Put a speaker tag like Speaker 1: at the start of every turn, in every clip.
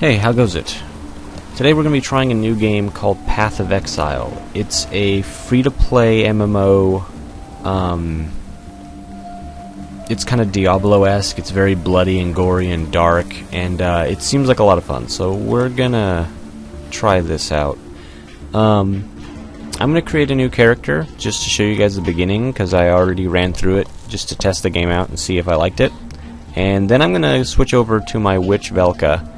Speaker 1: Hey, how goes it? Today we're going to be trying a new game called Path of Exile. It's a free-to-play MMO. It's kind of Diablo-esque. It's very bloody and gory and dark, and it seems like a lot of fun. So we're gonna try this out. I'm gonna create a new character just to show you guys the beginning, because I already ran through it just to test the game out and see if I liked it. And then I'm gonna switch over to my witch Velka,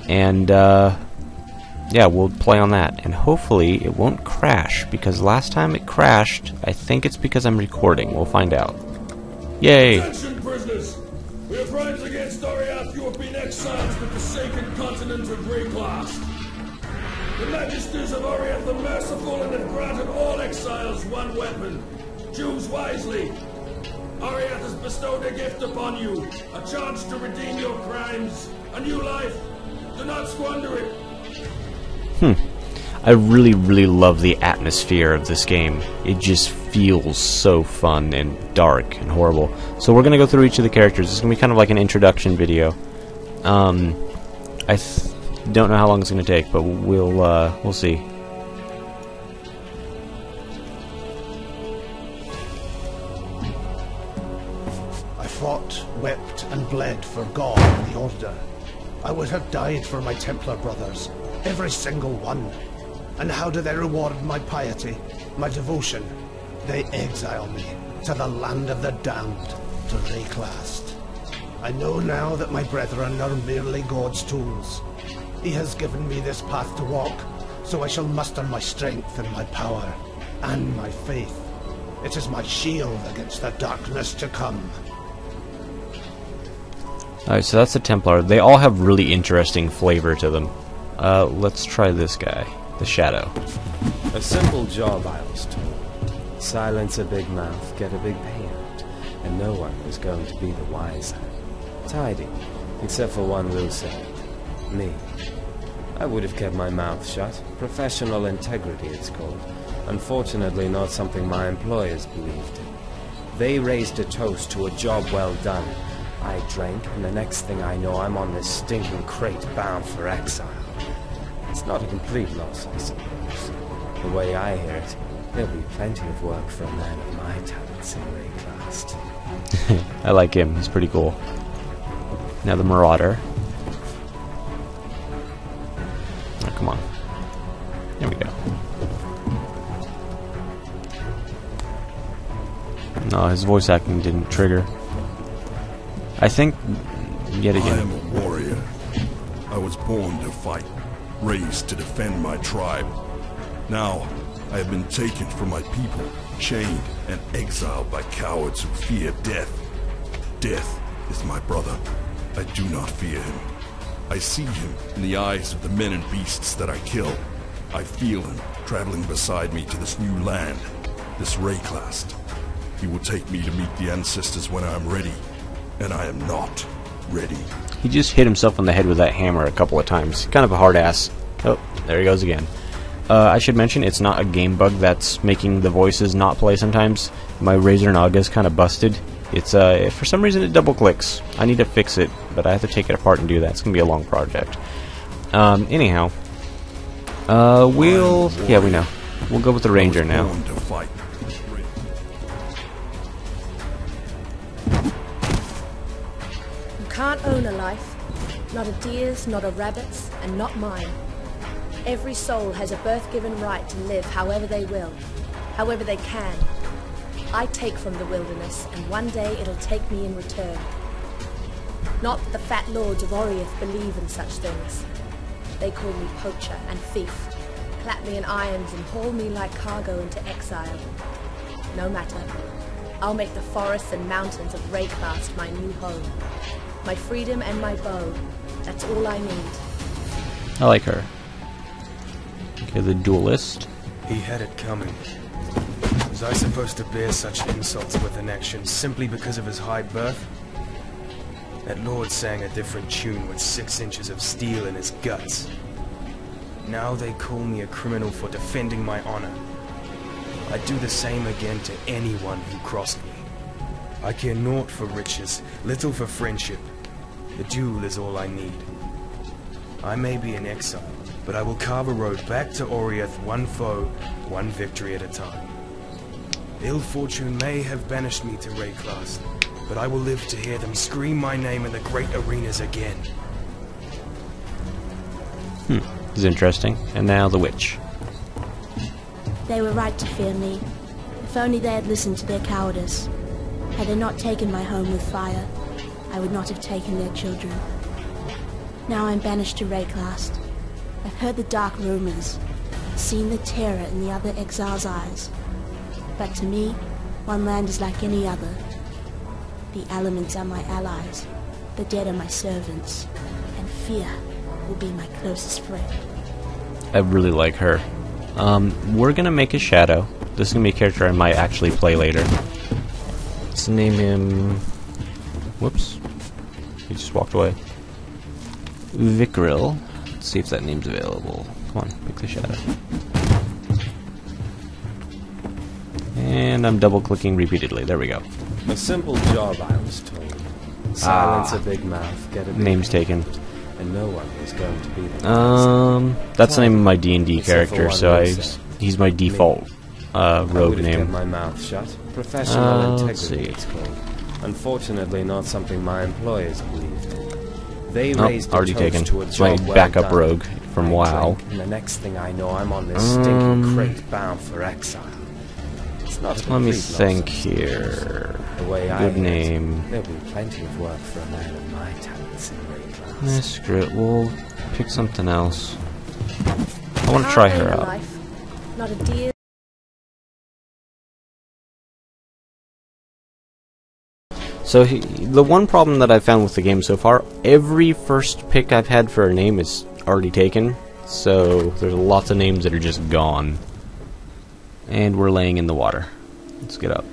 Speaker 1: and yeah, we'll play on that. And hopefully it won't crash, because last time it crashed, I think it's because I'm recording. We'll find out. Yay!
Speaker 2: Attention, prisoners! We have crimes against Ariath. You have been exiled to the forsaken continent of Rayclast. The Magisters of Ariath are merciful and have granted all exiles one weapon. Choose wisely. Ariath has bestowed a gift upon you, a chance to redeem your crimes, a new life. Do not squander it.
Speaker 1: I really love the atmosphere of this game. It just feels so fun and dark and horrible. So we're gonna go through each of the characters. It's gonna be kind of like an introduction video. I don't know how long it's gonna take, but we'll see.
Speaker 3: I fought, wept, and bled for God and the Order. I would have died for my Templar brothers, every single one. And how do they reward my piety, my devotion? They exile me to the land of the damned, to Rayclast. I know now that my brethren are merely God's tools. He has given me this path to walk, so I shall muster my strength and my power, and my faith. It is my shield against the darkness to come.
Speaker 1: Alright, so that's the Templar. They all have really interesting flavor to them. Let's try this guy, the Shadow.
Speaker 4: A simple job, I was told. Silence a big mouth, get a big payout, and no one was going to be the wiser. Tidy, except for one will say, me. I would have kept my mouth shut. Professional integrity, it's called. Unfortunately, not something my employers believed in. They raised a toast to a job well done. I drank, and the next thing I know, I'm on this stinking crate bound for exile. It's not a complete loss, I suppose. The way I hear it, there'll be plenty of work for a man of my talents in Rayclast.
Speaker 1: I like him. He's pretty cool. Now the Marauder. Oh, come on. There we go. No, his voice acting didn't trigger. I think, yet again...
Speaker 2: I am a warrior. I was born to fight, raised to defend my tribe. Now, I have been taken from my people, chained and exiled by cowards who fear death. Death is my brother. I do not fear him. I see him in the eyes of the men and beasts that I kill. I feel him traveling beside me to this new land, this Rayclast. He will take me to meet the ancestors when I am ready, and I am not ready.
Speaker 1: He just hit himself on the head with that hammer a couple of times. Kind of a hard ass. Oh, there he goes again. I should mention, it's not a game bug that's making the voices not play sometimes. My Razer Naga is kind of busted. It's, for some reason it double clicks. I need to fix it, but I have to take it apart and do that. It's going to be a long project. Anyhow. Yeah, we know. We'll go with the Ranger now.
Speaker 5: Can't own a life. Not a deer's, not a rabbit's, and not mine. Every soul has a birth-given right to live however they will, however they can. I take from the wilderness, and one day it'll take me in return. Not that the fat lords of Oriath believe in such things. They call me poacher and thief, clap me in irons and haul me like cargo into exile. No matter. I'll make the forests and mountains of Rayclast my new home. My freedom and my bow. That's all I need.
Speaker 1: I like her. Okay, the Duelist.
Speaker 6: He had it coming. Was I supposed to bear such insults with an action simply because of his high birth? That lord sang a different tune with 6 inches of steel in his guts. Now they call me a criminal for defending my honor. I'd do the same again to anyone who crossed me. I care naught for riches, little for friendship. The duel is all I need. I may be in exile, but I will carve a road back to Oriath, one foe, one victory at a time. Ill fortune may have banished me to Rayclast, but I will live to hear them scream my name in the great arenas again.
Speaker 1: This is interesting. And now the witch.
Speaker 7: They were right to fear me. If only they had listened to their cowardice. Had they not taken my home with fire, I would not have taken their children. Now I'm banished to Rayclast. I've heard the dark rumors, seen the terror in the other exiles' eyes. But to me, one land is like any other. The elements are my allies, the dead are my servants, and fear will be my closest friend.
Speaker 1: I really like her. We're gonna make a shadow. This is gonna be a character I might actually play later. Let's name him... Whoops. He just walked away. Vicril. Let's see if that name's available. Come on, pick the shadow. And I'm double-clicking repeatedly. There we go.
Speaker 4: A simple job, I was told. Silence a big mouth, get a big
Speaker 1: Name's taken.
Speaker 4: and no one was going to be the
Speaker 1: That's the name of my D&D
Speaker 4: Except for
Speaker 1: character,
Speaker 4: one
Speaker 1: so
Speaker 4: reset.
Speaker 1: he's my default rogue
Speaker 4: kept
Speaker 1: name.
Speaker 4: my mouth shut. Professional
Speaker 1: let's
Speaker 4: integrity,
Speaker 1: see.
Speaker 4: it's called. Unfortunately, not something my employers believed in. They
Speaker 1: Oh,
Speaker 4: raised a
Speaker 1: already
Speaker 4: toast
Speaker 1: taken.
Speaker 4: to a
Speaker 1: It's my
Speaker 4: job well
Speaker 1: backup
Speaker 4: done.
Speaker 1: rogue from
Speaker 4: I
Speaker 1: WoW.
Speaker 4: drank, and the next thing I know, I'm on this stinking crate bound for exile. It's not a
Speaker 1: Let me
Speaker 4: complete
Speaker 1: think
Speaker 4: nonsense.
Speaker 1: here.
Speaker 4: The way I
Speaker 1: Good
Speaker 4: hear it,
Speaker 1: name.
Speaker 4: There'll be plenty of work for a man of my talents in Rayclast.
Speaker 1: Eh, screw it. We'll pick something else. I want to try her
Speaker 5: Can't own a
Speaker 1: out.
Speaker 5: life, not a deer.
Speaker 1: So the one problem that I've found with the game so far, every first pick I've had for a name is already taken. So there's lots of names that are just gone. And we're laying in the water. Let's get up.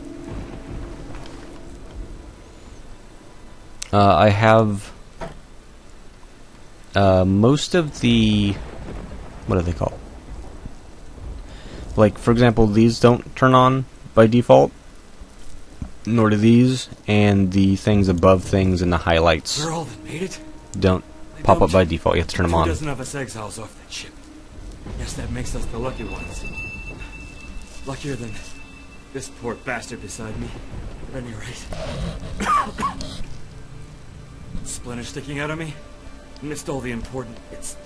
Speaker 1: I have most of the... What are they called? Like, for example, these don't turn on by default. Nor do these, and the things above things and the highlights
Speaker 8: We're all that made it.
Speaker 1: don't
Speaker 8: They
Speaker 1: pop up
Speaker 8: dumped
Speaker 1: by default. You have to turn them
Speaker 8: 2
Speaker 1: on.
Speaker 8: dozen of us exiles off that ship. Guess that makes us the lucky ones. Luckier than this poor bastard beside me. At any rate. Splinter sticking out of me. Missed all the important bits.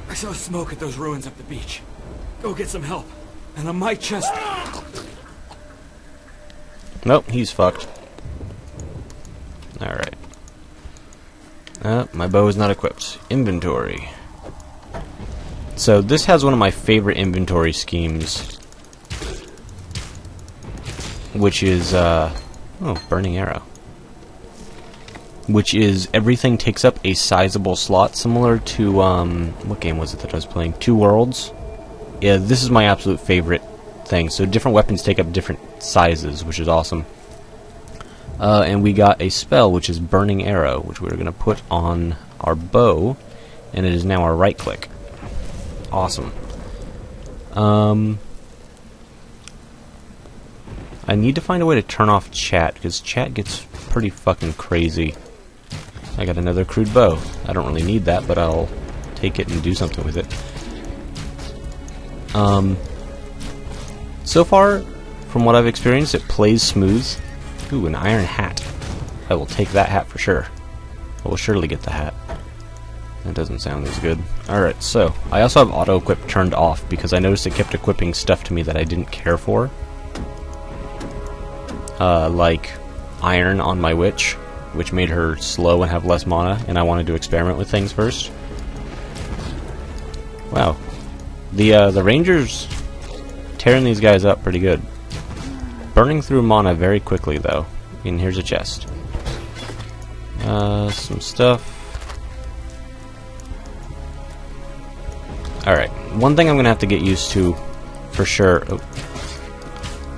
Speaker 8: I saw smoke at those ruins up the beach. Go get some help. And on my chest...
Speaker 1: Nope, he's fucked. Alright. My bow is not equipped. Inventory. So this has one of my favorite inventory schemes. Which is, Burning Arrow. Which is everything takes up a sizable slot, similar to, what game was it that I was playing? Two Worlds? Yeah, this is my absolute favorite thing. So different weapons take up different sizes, which is awesome. And we got a spell, which is Burning Arrow, which we're going to put on our bow, and it is now our right click. Awesome. I need to find a way to turn off chat, because chat gets pretty fucking crazy. I got another crude bow. I don't really need that, but I'll take it and do something with it. So far, from what I've experienced, it plays smooth. Ooh, an iron hat. I will take that hat for sure. I will surely get the hat. That doesn't sound as good. Alright, so, I also have auto-equip turned off because I noticed it kept equipping stuff to me that I didn't care for. Like iron on my witch, which made her slow and have less mana, and I wanted to experiment with things first. Wow. The rangers tearing these guys up pretty good. Burning through mana very quickly, though. And here's a chest. Some stuff. Alright, one thing I'm gonna have to get used to, for sure,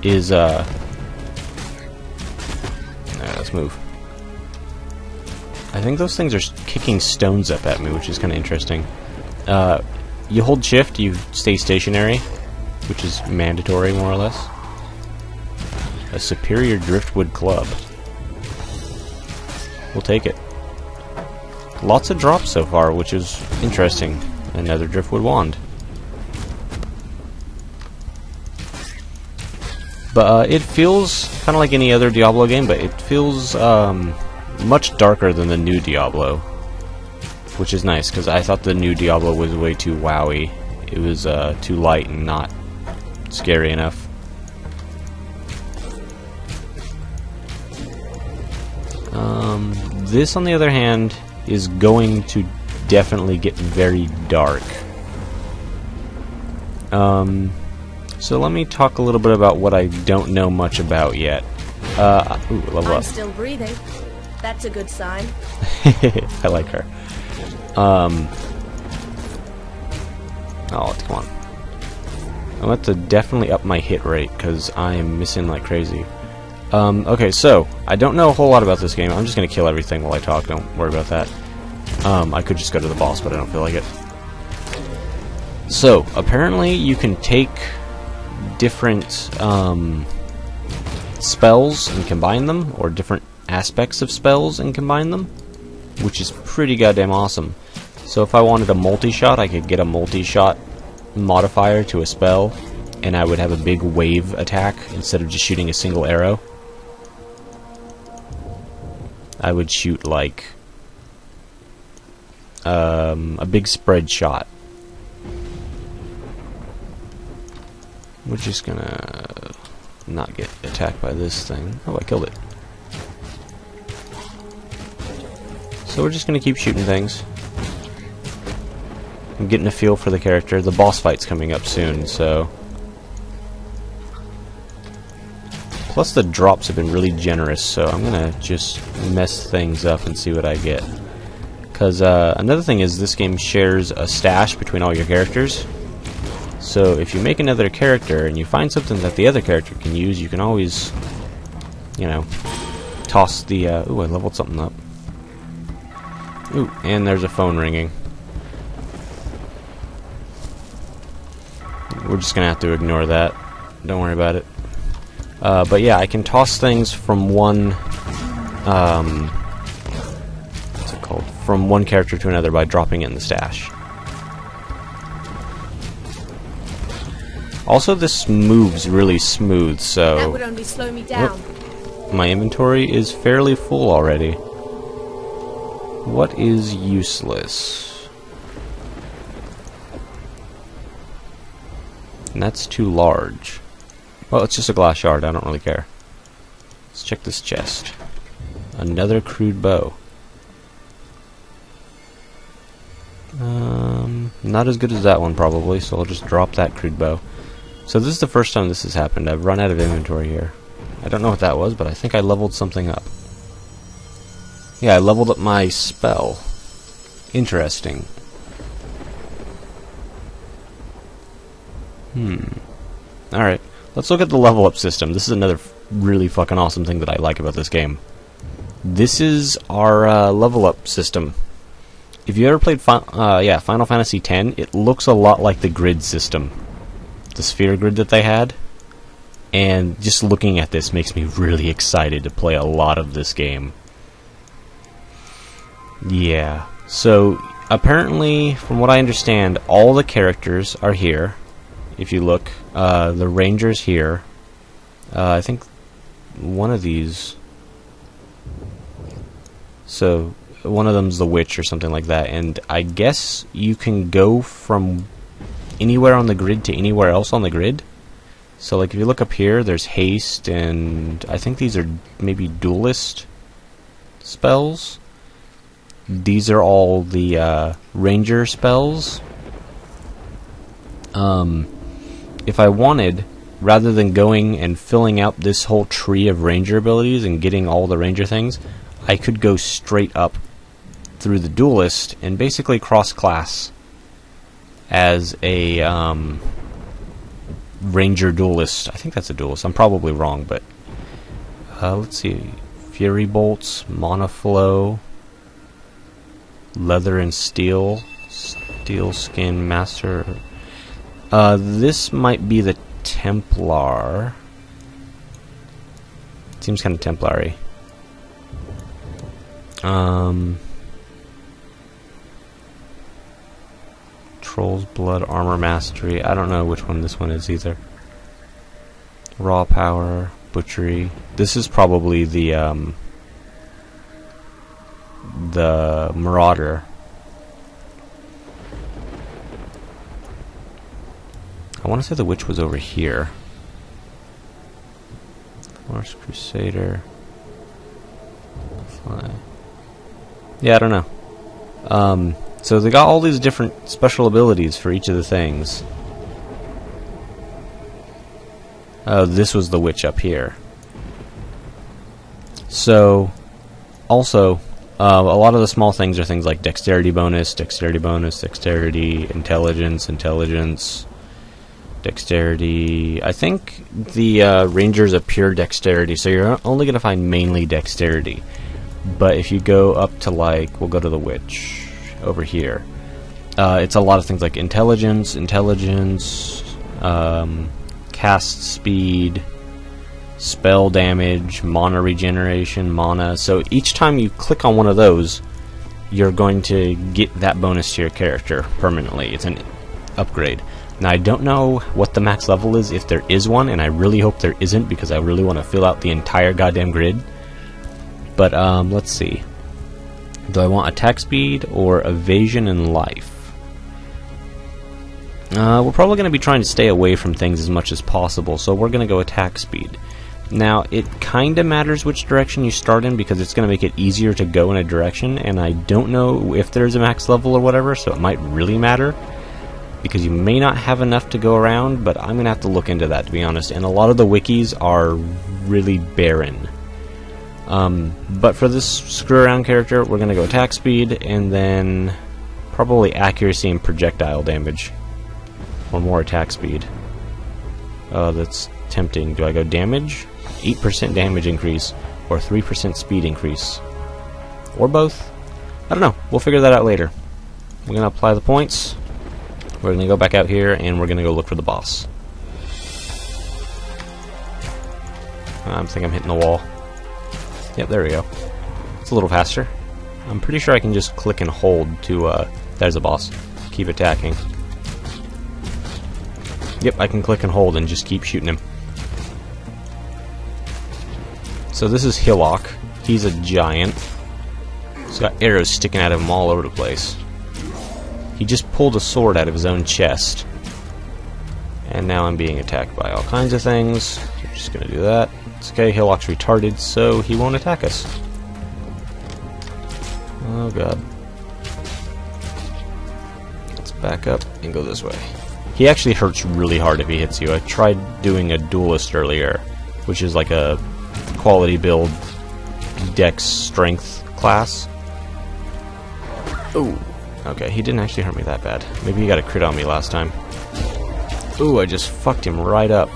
Speaker 1: is, Alright, let's move. I think those things are kicking stones up at me, which is kinda interesting. You hold shift, you stay stationary, which is mandatory, more or less. A superior driftwood club. We'll take it. lots of drops so far, which is interesting. Another driftwood wand. But it feels kind of like any other Diablo game, but it feels much darker than the new Diablo, which is nice, because I thought the new Diablo was way too wowy. It was too light and not scary enough. This, on the other hand, is going to definitely get very dark. So let me talk a little bit about what I don't know much about yet. Ooh, level
Speaker 5: I'm
Speaker 1: up.
Speaker 5: still breathing. That's a good sign.
Speaker 1: I like her. Oh, come on. I want to definitely up my hit rate, because I'm missing like crazy. Okay, so, I don't know a whole lot about this game. I'm just going to kill everything while I talk. Don't worry about that. I could just go to the boss, but I don't feel like it. So, apparently you can take different spells and combine them, or different aspects of spells and combine them, which is pretty goddamn awesome. So if I wanted a multi-shot, I could get a multi-shot modifier to a spell, and I would have a big wave attack instead of just shooting a single arrow. I would shoot like a big spread shot. We're just gonna not get attacked by this thing. Oh, I killed it. So we're just gonna keep shooting things. I'm getting a feel for the character. The boss fight's coming up soon, so... Plus the drops have been really generous, so I'm gonna just mess things up and see what I get. Because another thing is this game shares a stash between all your characters. So if you make another character and you find something that the other character can use, you can always, you know, toss the... ooh, I leveled something up. Ooh, and there's a phone ringing. We're just gonna have to ignore that. Don't worry about it. But yeah, I can toss things from one, what's it called? From one character to another by dropping it in the stash. Also, this moves really smooth, so...
Speaker 5: That would only slow me down.
Speaker 1: My inventory is fairly full already. What is useless? And that's too large. Well, it's just a glass shard, I don't really care. Let's check this chest. Another crude bow. Not as good as that one probably, so I'll just drop that crude bow. So this is the first time this has happened. I've run out of inventory here. I don't know what that was, but I think I leveled something up. Yeah, I leveled up my spell. Interesting. Alright, let's look at the level up system. This is another really fucking awesome thing that I like about this game. This is our level up system. If you ever played Final Fantasy X, it looks a lot like the grid system. The sphere grid that they had. And just looking at this makes me really excited to play a lot of this game. Yeah, so apparently, from what I understand, all the characters are here. If you look, the ranger's here. I think one of these... So, one of them's the witch or something like that. And I guess you can go from anywhere on the grid to anywhere else on the grid. So, like, if you look up here, there's haste, and I think these are maybe duelist spells. These are all the ranger spells. If I wanted, rather than going and filling out this whole tree of ranger abilities and getting all the ranger things, I could go straight up through the duelist and basically cross-class as a ranger duelist. I think that's a duelist. I'm probably wrong, but let's see. Fury bolts, monoflow, leather and steel, steel skin master. This might be the Templar. Seems kind of Templary. controls, blood, armor, mastery. I don't know which one this one is either. Raw power, butchery. This is probably the Marauder. I want to say the witch was over here. Force Crusader. Fly. Yeah, I don't know. So they got all these different special abilities for each of the things. Oh, this was the witch up here. So, also, a lot of the small things are things like dexterity bonus, dexterity, intelligence, dexterity. I think the ranger's a pure dexterity, so you're only going to find mainly dexterity. But if you go up to, like, we'll go to the witch over here. It's a lot of things like intelligence, cast speed, spell damage, mana regeneration, mana. So each time you click on one of those, you're going to get that bonus to your character permanently. It's an upgrade. Now, I don't know what the max level is, if there is one, and I really hope there isn't, because I really want to fill out the entire goddamn grid. But, let's see. Do I want attack speed or evasion and life? We're probably going to be trying to stay away from things as much as possible, so we're going to go attack speed. Now, it kind of matters which direction you start in, because it's going to make it easier to go in a direction, and I don't know if there's a max level or whatever, so it might really matter, because you may not have enough to go around, but I'm going to have to look into that, to be honest, and a lot of the wikis are really barren. But for this screw-around character, we're going to go attack speed, and then probably accuracy and projectile damage. Or more attack speed. Oh, that's tempting. Do I go damage? 8% damage increase, or 3% speed increase. Or both? I don't know. We'll figure that out later. We're going to apply the points. We're going to go back out here, and we're going to go look for the boss. I think I'm hitting the wall. Yep, there we go. It's a little faster. I'm pretty sure I can just click and hold to, there's a boss. Keep attacking. Yep, I can click and hold and just keep shooting him. So this is Hillock. He's a giant. He's got arrows sticking out of him all over the place. He just pulled a sword out of his own chest. And now I'm being attacked by all kinds of things. So I'm just gonna do that. It's okay, Hillock's retarded, so he won't attack us. Oh god. Let's back up and go this way. He actually hurts really hard if he hits you. I tried doing a duelist earlier, which is like a quality build dex strength class. Ooh. Okay, he didn't actually hurt me that bad. Maybe he got a crit on me last time. Ooh, I just fucked him right up.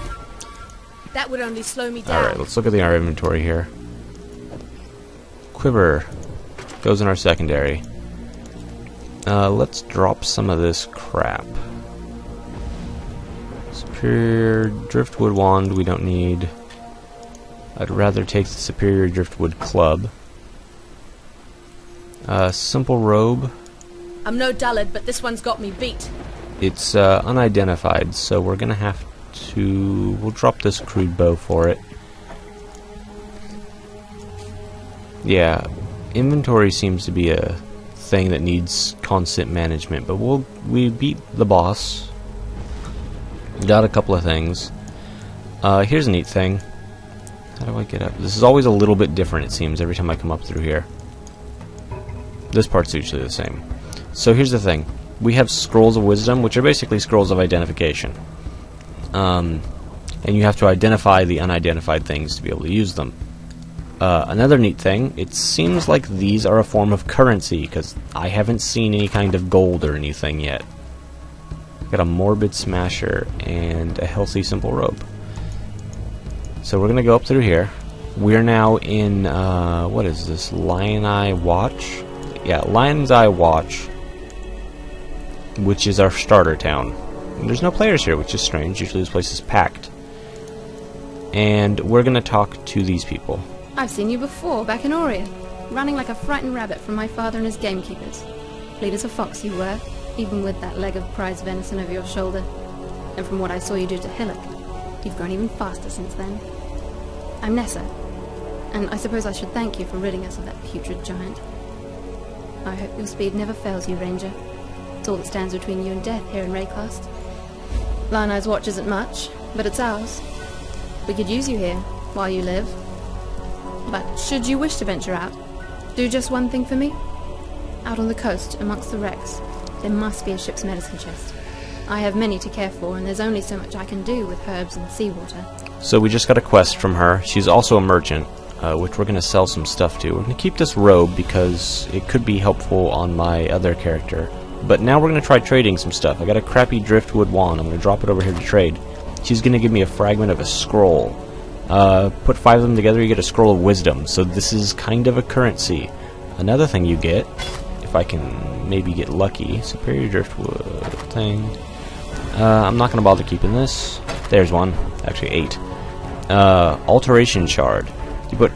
Speaker 5: That would only slow me down.
Speaker 1: Alright, let's look at our inventory here. Quiver goes in our secondary. Let's drop some of this crap. Superior Driftwood Wand we don't need. I'd rather take the Superior Driftwood Club. Simple Robe.
Speaker 5: I'm no dullard, but this one's got me beat.
Speaker 1: It's unidentified, so we're gonna have to... We'll drop this crude bow for it. Yeah, inventory seems to be a thing that needs constant management, but we beat the boss. Got a couple of things. Here's a neat thing. How do I get up? This is always a little bit different, it seems, every time I come up through here. This part's usually the same. So here's the thing. We have Scrolls of Wisdom, which are basically Scrolls of Identification. And you have to identify the unidentified things to be able to use them. Another neat thing, it seems like these are a form of currency, because I haven't seen any kind of gold or anything yet. Got a Morbid Smasher and a Healthy Simple Robe. So we're going to go up through here. We're now in, what is this, Lion Eye Watch? Yeah, Lion's Eye Watch, which is our starter town. And there's no players here, which is strange. Usually this place is packed. And we're going to talk to these people.
Speaker 9: I've seen you before, back in Orient, running like a frightened rabbit from my father and his gamekeepers. Fleet as a fox you were. even with that leg of prize venison over your shoulder. And from what I saw you do to Hillock, you've grown even faster since then. I'm Nessa, and I suppose I should thank you for ridding us of that putrid giant. I hope your speed never fails you, Ranger. It's all that stands between you and death here in Raycast. Lionel's watch isn't much, but it's ours. We could use you here, while you live. But should you wish to venture out, do just one thing for me. Out on the coast, amongst the wrecks, there must be a ship's medicine chest. I have many to care for, and there's only so much I can do with herbs and seawater.
Speaker 1: So we just got a quest from her. She's also a merchant, which we're going to sell some stuff to. We're going to keep this robe because it could be helpful on my other character. But now we're going to try trading some stuff. I got a crappy driftwood wand. I'm going to drop it over here to trade. She's going to give me a fragment of a scroll. Put 5 of them together, you get a scroll of wisdom. So this is kind of a currency. Another thing you get, if I can maybe get lucky, superior driftwood thing. I'm not going to bother keeping this. There's one. Actually 8. Alteration shard. You put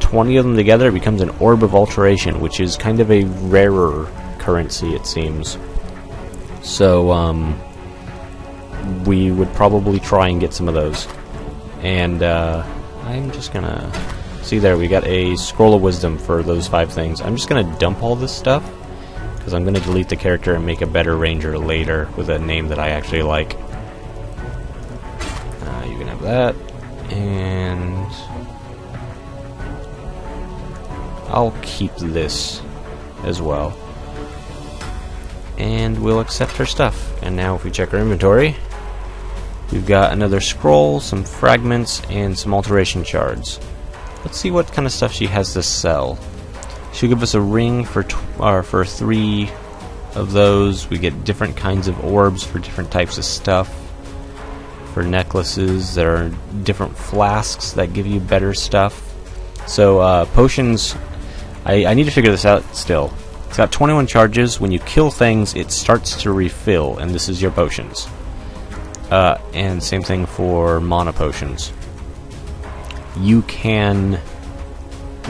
Speaker 1: 20 of them together, it becomes an orb of alteration, which is kind of a rarer currency, it seems. So, we would probably try and get some of those. And, I'm just gonna... See there, we got a scroll of wisdom for those 5 things. I'm just gonna dump all this stuff, because I'm gonna delete the character and make a better ranger later with a name that I actually like. You can have that, and... I'll keep this as well. And we'll accept her stuff. And now if we check our inventory, we've got another scroll, some fragments, and some alteration shards. Let's see what kind of stuff she has to sell. She'll give us a ring for 3 of those. We get different kinds of orbs for different types of stuff. For necklaces, there are different flasks that give you better stuff. So, potions... I need to figure this out still. It's got 21 charges. When you kill things, it starts to refill, and this is your potions. And same thing for mana potions. You can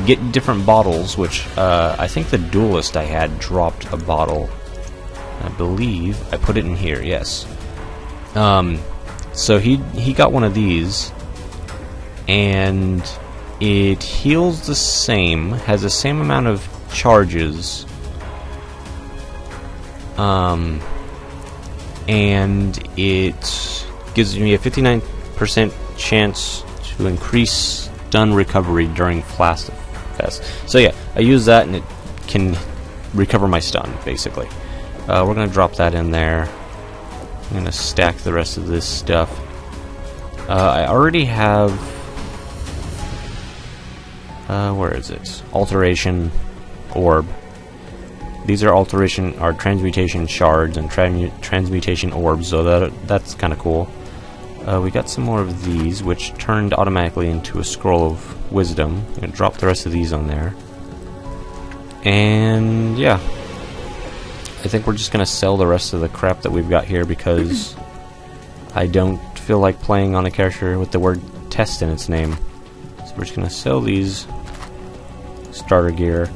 Speaker 1: get different bottles, which I think the duelist I had dropped a bottle. I believe I put it in here, yes. So he got one of these, and it heals the same, has the same amount of charges, and it gives me a 59% chance to increase stun recovery during Flask Fest. So yeah, I use that and it can recover my stun, basically. We're going to drop that in there. I'm going to stack the rest of this stuff. I already have... where is it? Alteration orb. These are transmutation shards and transmutation orbs, so that's kind of cool. We got some more of these, which turned automatically into a scroll of wisdom. I'm gonna drop the rest of these on there. And yeah, I think we're just gonna sell the rest of the crap that we've got here because I don't feel like playing on a character with the word test in its name. So we're just gonna sell these starter gear.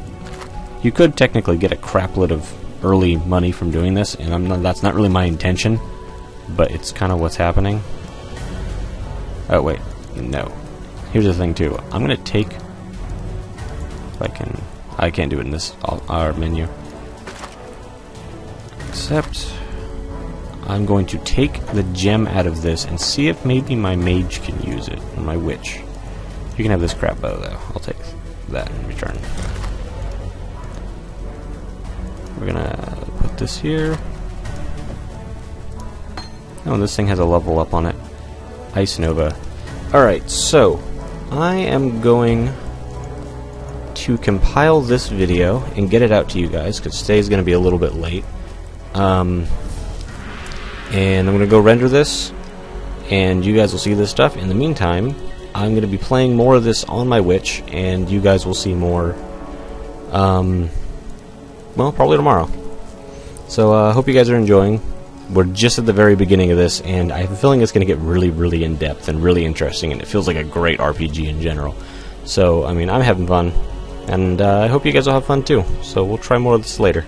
Speaker 1: You could technically get a crapload of early money from doing this, and that's not really my intention, but it's kind of what's happening. Oh wait, no. Here's the thing too. I'm gonna take, if I can't do it in this our menu. Except I'm going to take the gem out of this and see if maybe my mage can use it, or my witch. You can have this crap bow though. I'll take that in return. We're gonna put this here. Oh, this thing has a level up on it. Ice Nova. Alright, so I am going to compile this video and get it out to you guys, because today's going to be a little bit late. And I'm going to go render this, and you guys will see this stuff. In the meantime, I'm going to be playing more of this on my Witch, and you guys will see more, well, probably tomorrow. So I hope you guys are enjoying. We're just at the very beginning of this, and I have a feeling it's going to get really, really in-depth and really interesting, and it feels like a great RPG in general. So, I mean, I'm having fun, and I hope you guys will have fun too. So we'll try more of this later.